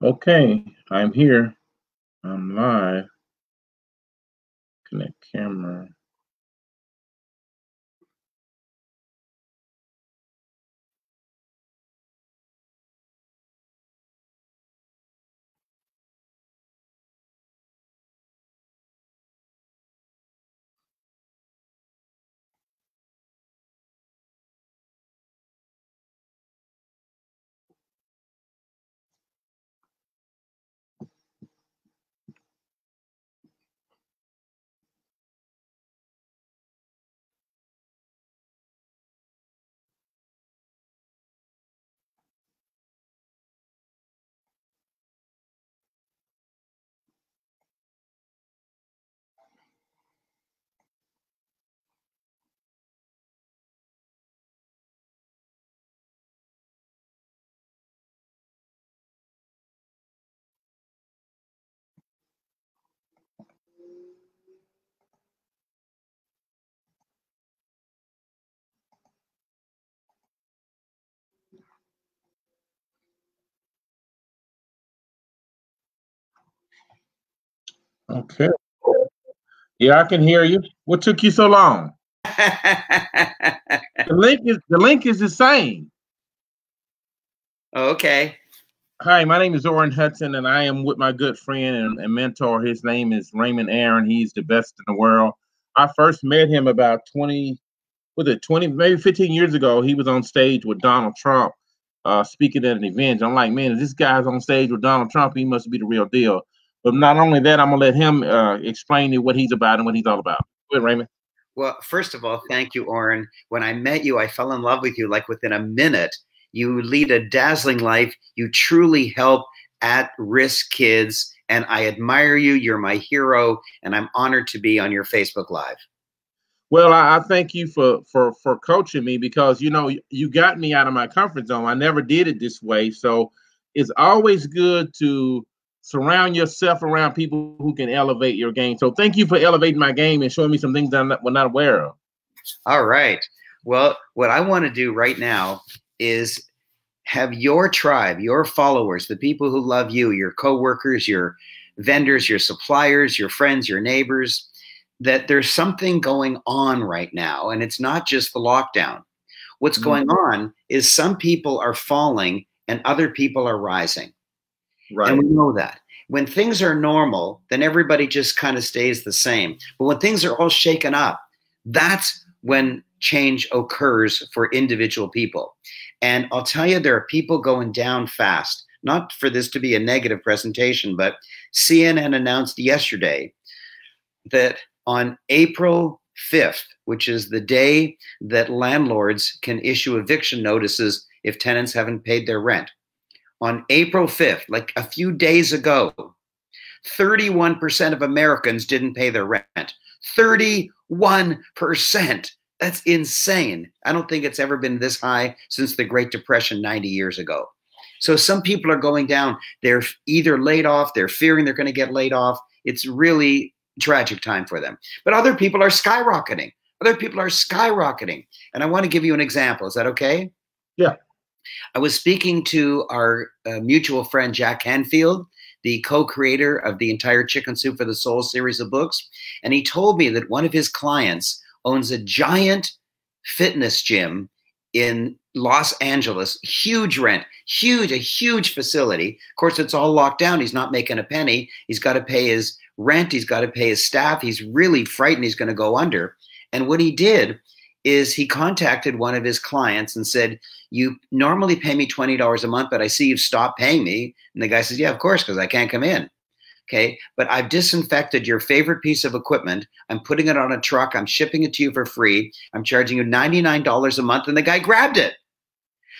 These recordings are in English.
Okay, I'm here. I'm live. Connect camera. Okay. Yeah, I can hear you. What took you so long? The link is the same. Okay. Hi, my name is Orrin Hudson, and I am with my good friend and mentor. His name is Raymond Aaron. He's the best in the world. I first met him about 20, was it 20, maybe 15 years ago. He was on stage with Donald Trump, speaking at an event. I'm like, man, if this guy's on stage with Donald Trump, he must be the real deal. But not only that, I'm gonna let him explain to you what he's about and what he's all about. Go ahead, Raymond. Well, first of all, thank you, Orrin. When I met you, I fell in love with you like within a minute. You lead a dazzling life. You truly help at-risk kids, and I admire you. You're my hero, and I'm honored to be on your Facebook Live. Well, I thank you for coaching me because you got me out of my comfort zone. I never did it this way, so it's always good to surround yourself around people who can elevate your game. So thank you for elevating my game and showing me some things that was not aware of. All right. Well, what I want to do right now is have your tribe, your followers, the people who love you, your coworkers, your vendors, your suppliers, your friends, your neighbors, that there's something going on right now, and it's not just the lockdown. What's going on is some people are falling and other people are rising. Right. And we know that. When things are normal, then everybody just kind of stays the same. But when things are all shaken up, that's when change occurs for individual people. And I'll tell you, there are people going down fast. Not for this to be a negative presentation, but CNN announced yesterday that on April 5th, which is the day that landlords can issue eviction notices if tenants haven't paid their rent, on April 5th, like a few days ago, 31% of Americans didn't pay their rent. 31%. That's insane. I don't think it's ever been this high since the Great Depression 90 years ago. So some people are going down. They're either laid off, they're fearing they're going to get laid off. It's really a tragic time for them. But other people are skyrocketing. Other people are skyrocketing. And I want to give you an example. Is that okay? Yeah. I was speaking to our mutual friend, Jack Canfield, the co-creator of the entire Chicken Soup for the Soul series of books. And he told me that one of his clients owns a giant fitness gym in Los Angeles, huge rent, a huge facility. Of course, it's all locked down. He's not making a penny. He's got to pay his rent. He's got to pay his staff. He's really frightened he's going to go under. And what he did is he contacted one of his clients and said, you normally pay me $20 a month, but I see you've stopped paying me. And the guy says, yeah, of course, because I can't come in. Okay, but I've disinfected your favorite piece of equipment. I'm putting it on a truck. I'm shipping it to you for free. I'm charging you $99 a month. And the guy grabbed it.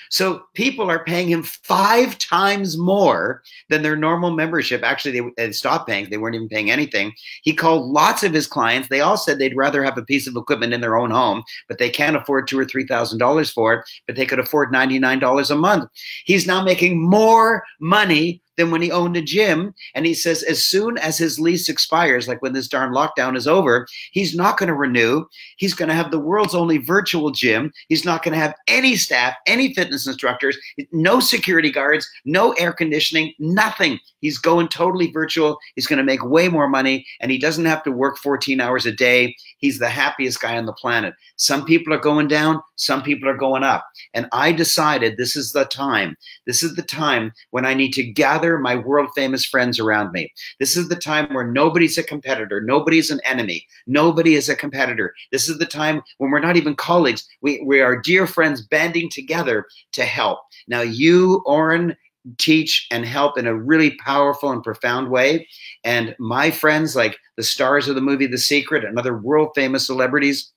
So people are paying him 5 times more than their normal membership. Actually, they stopped paying. They weren't even paying anything. He called lots of his clients. They all said they'd rather have a piece of equipment in their own home, but they can't afford $2,000 or $3,000 for it, but they could afford $99 a month. He's now making more money than when he owned a gym. And he says as soon as his lease expires, like when this darn lockdown is over, he's not going to renew. He's going to have the world's only virtual gym. He's not going to have any staff, any fitness instructors, no security guards, no air conditioning, nothing. He's going totally virtual. He's going to make way more money, and he doesn't have to work 14 hours a day. He's the happiest guy on the planet. Some people are going down, some people are going up. And I decided this is the time. This is the time when I need to gather my world famous friends around me. This is the time where nobody's a competitor. Nobody's an enemy. Nobody is a competitor. This is the time when we're not even colleagues. We are dear friends banding together to help. Now you, Oren, teach and help in a really powerful and profound way. And my friends, like the stars of the movie The Secret and other world famous celebrities,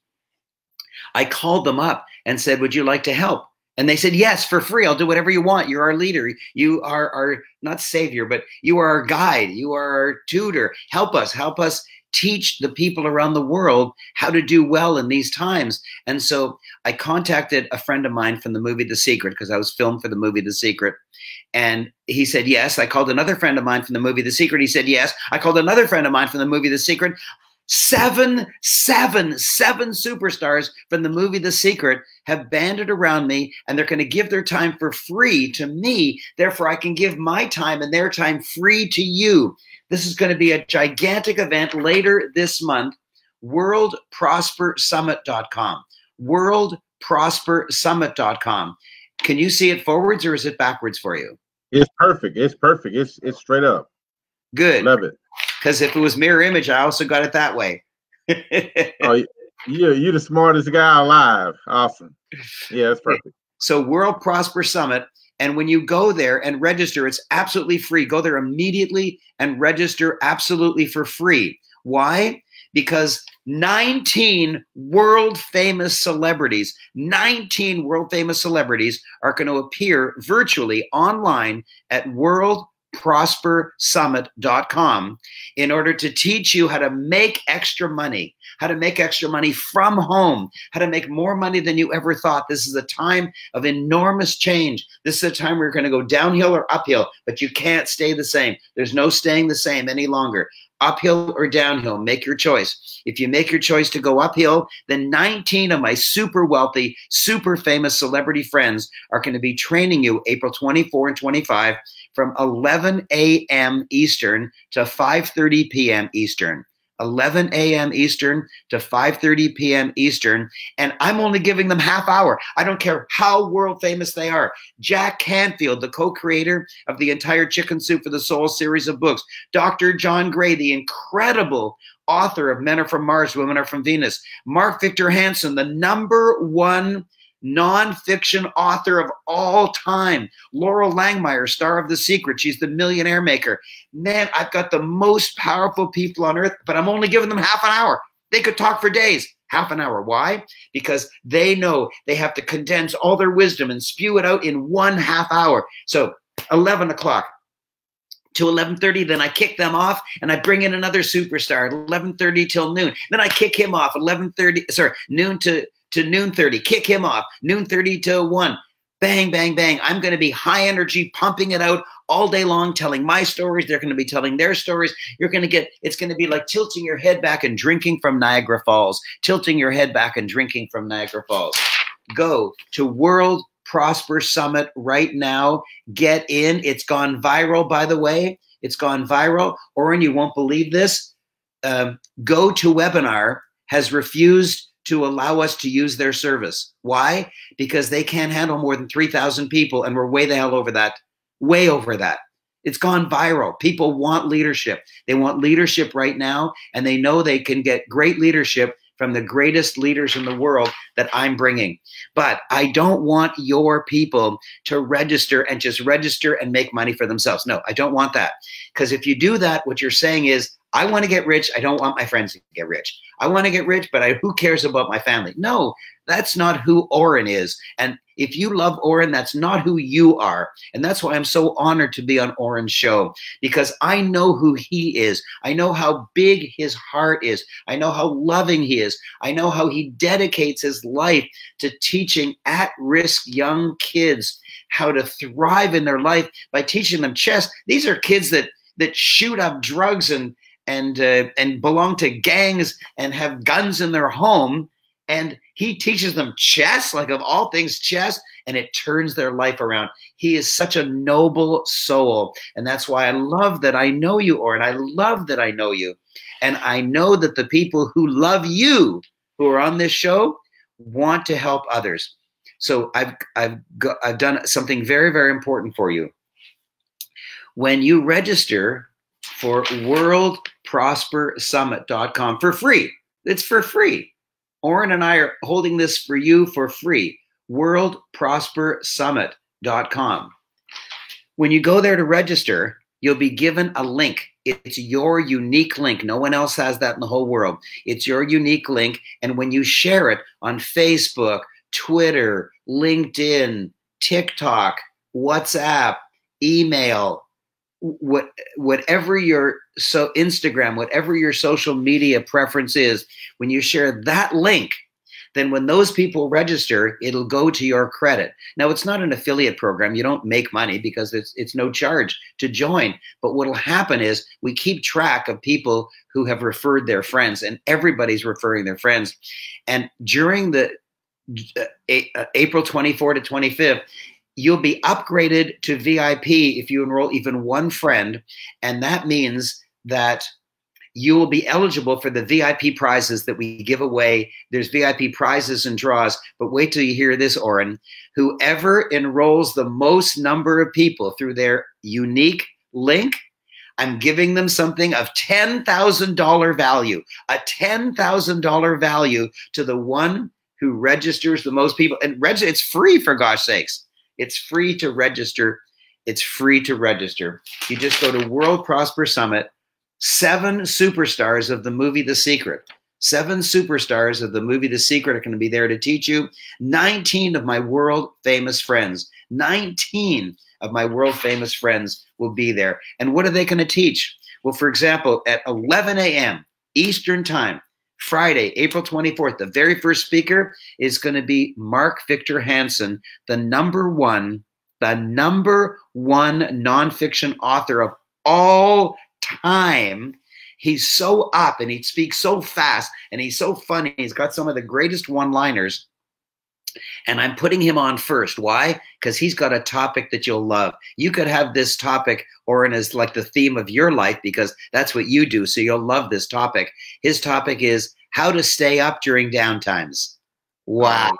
I called them up and said, would you like to help? And they said, yes, for free. I'll do whatever you want. You're our leader. You are our, not savior, but you are our guide. You are our tutor. Help us teach the people around the world how to do well in these times. And so I contacted a friend of mine from the movie The Secret, because I was filmed for the movie The Secret. And he said, yes. I called another friend of mine from the movie The Secret. He said, yes. I called another friend of mine from the movie The Secret. Seven superstars from the movie The Secret have banded around me, and they're going to give their time for free to me. Therefore, I can give my time and their time free to you. This is going to be a gigantic event later this month. WorldProsperSummit.com. WorldProsperSummit.com. Can you see it forwards, or is it backwards for you? It's perfect. It's perfect. It's straight up. Good. Love it. Because if it was mirror image, I also got it that way. Oh, you're the smartest guy alive. Awesome. Yeah, it's perfect. So World Prosper Summit. And when you go there and register, it's absolutely free. Go there immediately and register absolutely for free. Why? Because 19 world famous celebrities are going to appear virtually online at WorldProsperSummit.com in order to teach you how to make extra money, from home, how to make more money than you ever thought. This is a time of enormous change. This is a time where you're going to go downhill or uphill, but you can't stay the same. There's no staying the same any longer. Uphill or downhill, make your choice. If you make your choice to go uphill, then 19 of my super wealthy, super famous celebrity friends are going to be training you April 24 and 25 from 11 a.m. Eastern to 5:30 p.m. Eastern. 11 a.m. Eastern to 5:30 p.m. Eastern, and I'm only giving them half hour. I don't care how world famous they are. Jack Canfield, the co-creator of the entire Chicken Soup for the Soul series of books. Dr. John Gray, the incredible author of Men Are From Mars, Women Are From Venus. Mark Victor Hansen, the #1 nonfiction author of all time. Laurel Langmeyer, star of The Secret. She's the millionaire maker. Man, I've got the most powerful people on earth, but I'm only giving them half an hour. They could talk for days. Half an hour. Why? Because they know they have to condense all their wisdom and spew it out in 1/2 hour. So 11 o'clock to 11:30, then I kick them off and I bring in another superstar at 11:30 till noon. Then I kick him off noon to noon 30, kick him off, noon 30 to 1, bang, bang, bang. I'm going to be high energy, pumping it out all day long, telling my stories. They're going to be telling their stories. It's going to be like tilting your head back and drinking from Niagara Falls, Go to World Prosper Summit right now. Get in. It's gone viral, by the way. It's gone viral. Oren, you won't believe this. GoToWebinar has refused to allow us to use their service. Why? Because they can't handle more than 3,000 people, and we're way the hell over that. Way over that. It's gone viral. People want leadership. They want leadership right now, and they know they can get great leadership from the greatest leaders in the world that I'm bringing. But I don't want your people to register and just register and make money for themselves. No, I don't want that. Because if you do that, what you're saying is, I want to get rich. I don't want my friends to get rich. I want to get rich, but who cares about my family? No, that's not who Oren is. And if you love Oren, that's not who you are. And that's why I'm so honored to be on Oren's show, because I know who he is. I know how big his heart is. I know how loving he is. I know how he dedicates his life to teaching at-risk young kids how to thrive in their life by teaching them chess. These are kids that shoot up drugs and belong to gangs and have guns in their home. And he teaches them chess, like of all things chess, and it turns their life around. He is such a noble soul. And that's why I love that I know you, Oren. I love that I know you. And I know that the people who love you, who are on this show, want to help others. So I've done something very, very important for you. When you register for worldprospersummit.com for free, it's for free. Oren and I are holding this for you for free. worldprospersummit.com. When you go there to register, you'll be given a link. It's your unique link. No one else has that in the whole world. It's your unique link. And when you share it on Facebook, Twitter, LinkedIn, TikTok, WhatsApp, email, whatever your Instagram, whatever your social media preference is, when you share that link, then when those people register, it'll go to your credit. Now, it's not an affiliate program. You don't make money because it's no charge to join. But what'll happen is we keep track of people who have referred their friends, and everybody's referring their friends. And during the April 24 to 25th, you'll be upgraded to VIP if you enroll even one friend. And that means that you will be eligible for the VIP prizes that we give away. There's VIP prizes and draws, but wait till you hear this, Oren. Whoever enrolls the most number of people through their unique link, I'm giving them something of $10,000 value, a $10,000 value to the one who registers the most people. And it's free, for gosh sakes. It's free to register. It's free to register. You just go to World Prosper Summit. 7 superstars of the movie The Secret. 7 superstars of the movie The Secret are going to be there to teach you. 19 of my world famous friends. 19 of my world famous friends will be there. And what are they going to teach? Well, for example, at 11 a.m. Eastern Time, Friday, April 24th, the very first speaker is going to be Mark Victor Hansen, the number one nonfiction author of all time. He's so up and he speaks so fast and he's so funny. He's got some of the greatest one-liners. And I'm putting him on first. Why? Because he's got a topic that you'll love. You could have this topic, Oren, as like the theme of your life because that's what you do. So you'll love this topic. His topic is how to stay up during downtimes. Wow.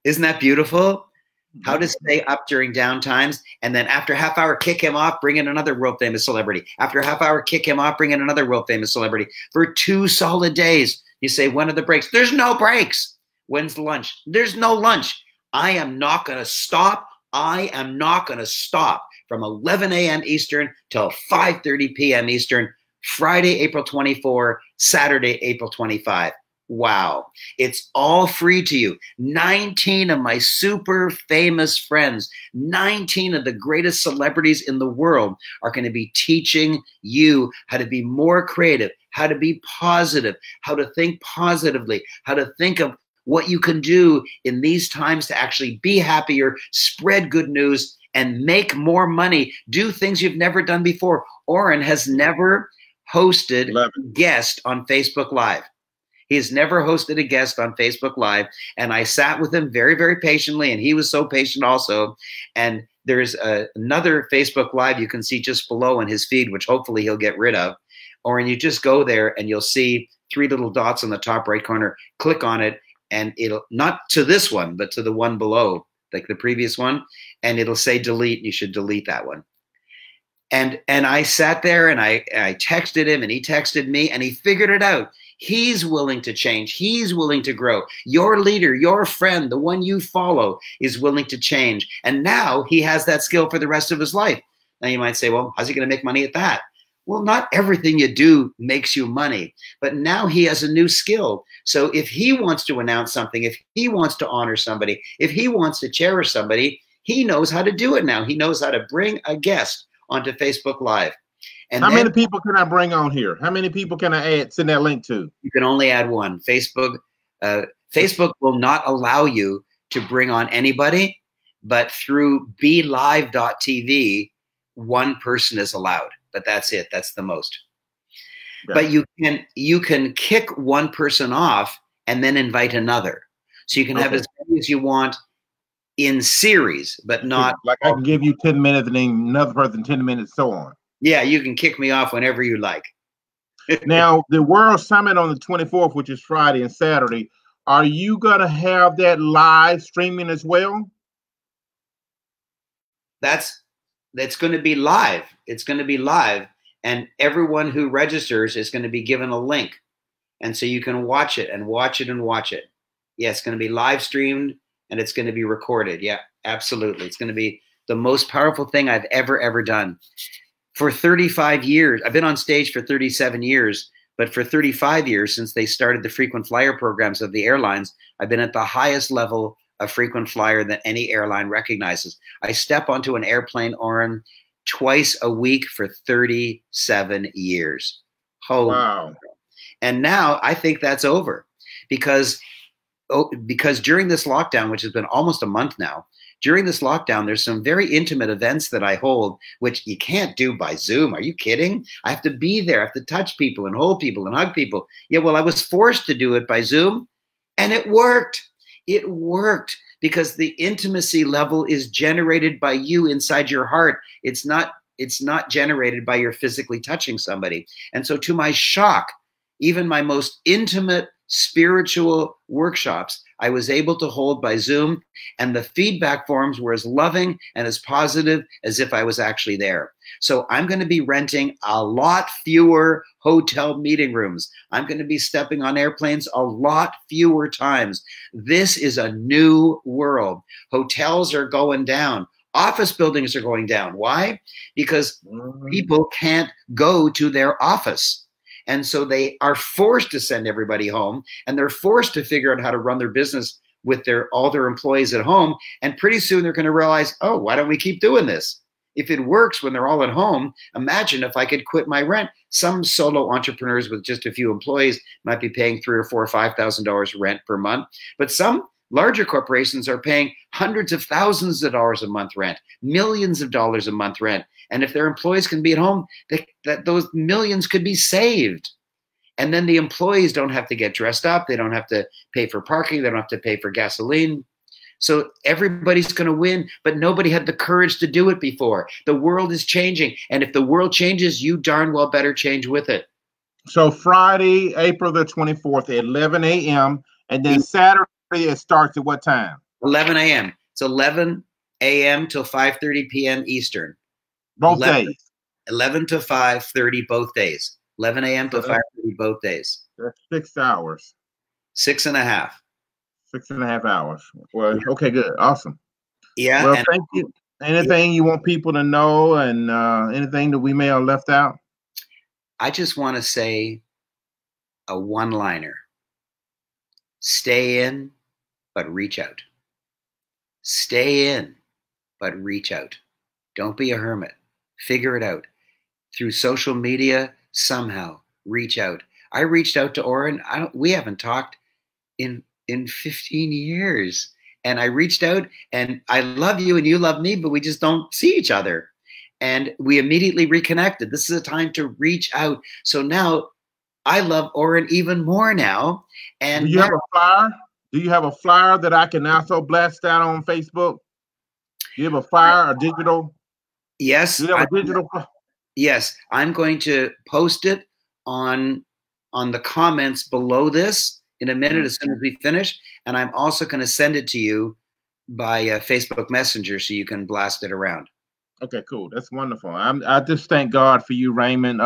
Isn't that beautiful? How to stay up during downtimes. And then after a half hour, kick him off, bring in another world famous celebrity. After a half hour, kick him off, bring in another world famous celebrity. For 2 solid days, you say, when are the breaks? There's no breaks. When's the lunch? There's no lunch. I am not going to stop. I am not going to stop from 11 a.m. Eastern till 5:30 p.m. Eastern, Friday, April 24, Saturday, April 25. Wow. It's all free to you. 19 of my super famous friends, 19 of the greatest celebrities in the world are going to be teaching you how to be more creative, how to be positive, how to think positively, how to think of what you can do in these times to actually be happier, spread good news, and make more money. Do things you've never done before. Oren has never hosted a guest on Facebook Live. He has never hosted a guest on Facebook Live. And I sat with him very, very patiently, and he was so patient also. And there's another Facebook Live you can see just below in his feed, which hopefully he'll get rid of. Or you just go there and you'll see 3 little dots on the top right corner. Click on it, and it'll, not to this one, but to the one below, like the previous one, and it'll say delete. You should delete that one. And I sat there and I texted him and he texted me and he figured it out. He's willing to change. He's willing to grow. Your leader, your friend, the one you follow is willing to change. And now he has that skill for the rest of his life. Now you might say, well, how's he going to make money at that? Well, not everything you do makes you money, but now he has a new skill. So if he wants to announce something, if he wants to honor somebody, if he wants to cherish somebody, he knows how to do it now. He knows how to bring a guest onto Facebook Live. And how many people can I bring on here? How many people can I add, send that link to? You can only add one. Facebook will not allow you to bring on anybody, but through BeLive.tv, one person is allowed. But that's it. That's the most. Okay. But you can kick one person off and then invite another. So you can have as many as you want in series, but not like I can give you 10 minutes and then another person 10 minutes, so on. Yeah, you can kick me off whenever you like. Now, the World Summit on the 24th, which is Friday and Saturday, are you going to have that live streaming as well? That's going to be live. It's going to be live, and everyone who registers is going to be given a link, and so you can watch it and watch it and watch it. Yeah, it's going to be live streamed and it's going to be recorded. Yeah, absolutely. It's going to be the most powerful thing I've ever done. For 35 years, I've been on stage for 37 years, but for 35 years since they started the frequent flyer programs of the airlines, I've been at the highest level of frequent flyer that any airline recognizes. I step onto an airplane, Oren, twice a week for 37 years. Holy wow. And now I think that's over because during this lockdown, which has been almost a month now, during this lockdown, there's some very intimate events that I hold, which you can't do by Zoom. Are you kidding? I have to be there. I have to touch people and hold people and hug people. Yeah, well, I was forced to do it by Zoom, and it worked. It worked because the intimacy level is generated by you inside your heart. It's not generated by your physically touching somebody. And so to my shock, even my most intimate spiritual workshops, I was able to hold by Zoom, and the feedback forms were as loving and as positive as if I was actually there. So I'm going to be renting a lot fewer hotel meeting rooms. I'm going to be stepping on airplanes a lot fewer times. This is a new world. Hotels are going down. Office buildings are going down. Why? Because people can't go to their office. And so they are forced to send everybody home, and they're forced to figure out how to run their business with all their employees at home. And pretty soon they're going to realize, oh, why don't we keep doing this? If it works when they're all at home, imagine if I could quit my rent. Some solo entrepreneurs with just a few employees might be paying $3,000 or $4,000 or $5,000 rent per month, but some larger corporations are paying hundreds of thousands of dollars a month rent, millions of dollars a month rent. And if their employees can be at home, those millions could be saved. And then the employees don't have to get dressed up. They don't have to pay for parking. They don't have to pay for gasoline. So everybody's going to win, but nobody had the courage to do it before. The world is changing. And if the world changes, you darn well better change with it. So Friday, April the 24th at 11 a.m. And then Saturday, it starts at what time? 11 a.m. It's 11 a.m. till 5:30 p.m. Eastern. Both days. 11 to 5:30 both days. 11 a.m. to 5:30 both days. That's 6 hours. 6.5. 6.5 hours. Well, okay, good. Awesome. Yeah. Well, thank you. Anything you want people to know and anything that we may have left out? I just want to say a one-liner. Stay in, but reach out. Stay in, but reach out. Don't be a hermit. Figure it out. Through social media, somehow reach out. I reached out to Oren. We haven't talked in 15 years. And I reached out, and I love you and you love me, but we just don't see each other. And we immediately reconnected. This is a time to reach out. So now I love Oren even more now. And do you have a flyer? Do you have a flyer that I can also blast out on Facebook? Do you have a flyer, a digital? Yes. Do you have a digital? Yes. I'm going to post it on the comments below this in a minute as soon as we finish. And I'm also going to send it to you by Facebook Messenger so you can blast it around. Okay, cool. That's wonderful. I just thank God for you, Raymond.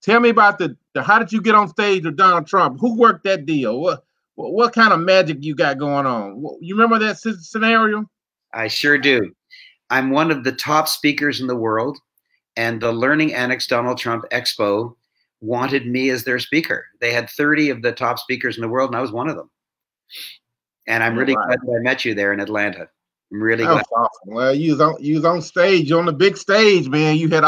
Tell me about how did you get on stage with Donald Trump? Who worked that deal? What kind of magic you got going on? You remember that scenario? I sure do. I'm one of the top speakers in the world, and the Learning Annex Donald Trump Expo wanted me as their speaker. They had 30 of the top speakers in the world, and I was one of them. And I'm really glad that I met you there in Atlanta. I'm really glad. Awesome. Well, you was on stage. You're on the big stage, man. You had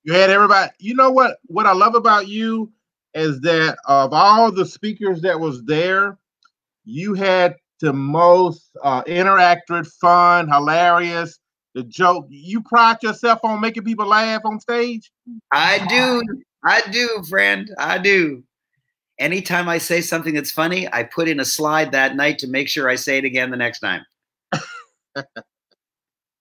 everybody. You know what I love about you is that of all the speakers that was there, you had the most interactive, fun, hilarious. The joke. You pride yourself on making people laugh on stage. I do, friend. I do. Anytime I say something that's funny, I put in a slide that night to make sure I say it again the next time.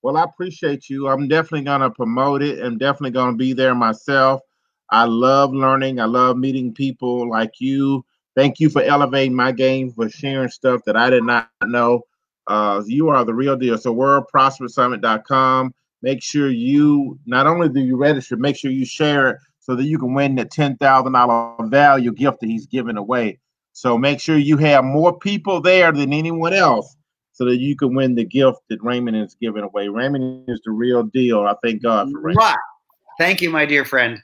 Well, I appreciate you. I'm definitely going to promote it. I'm definitely going to be there myself. I love learning. I love meeting people like you. Thank you for elevating my game, for sharing stuff that I did not know. You are the real deal. So worldprospersummit.com. Make sure you, not only do you register, make sure you share it so that you can win the $10,000 value gift that he's giving away. So make sure you have more people there than anyone else so that you can win the gift that Raymond is giving away. Raymond is the real deal. I thank God for Raymond. Wow. Thank you, my dear friend.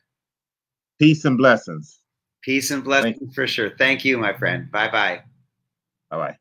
Peace and blessings. Peace and blessings for sure. Thank you, my friend. Bye-bye. Bye-bye.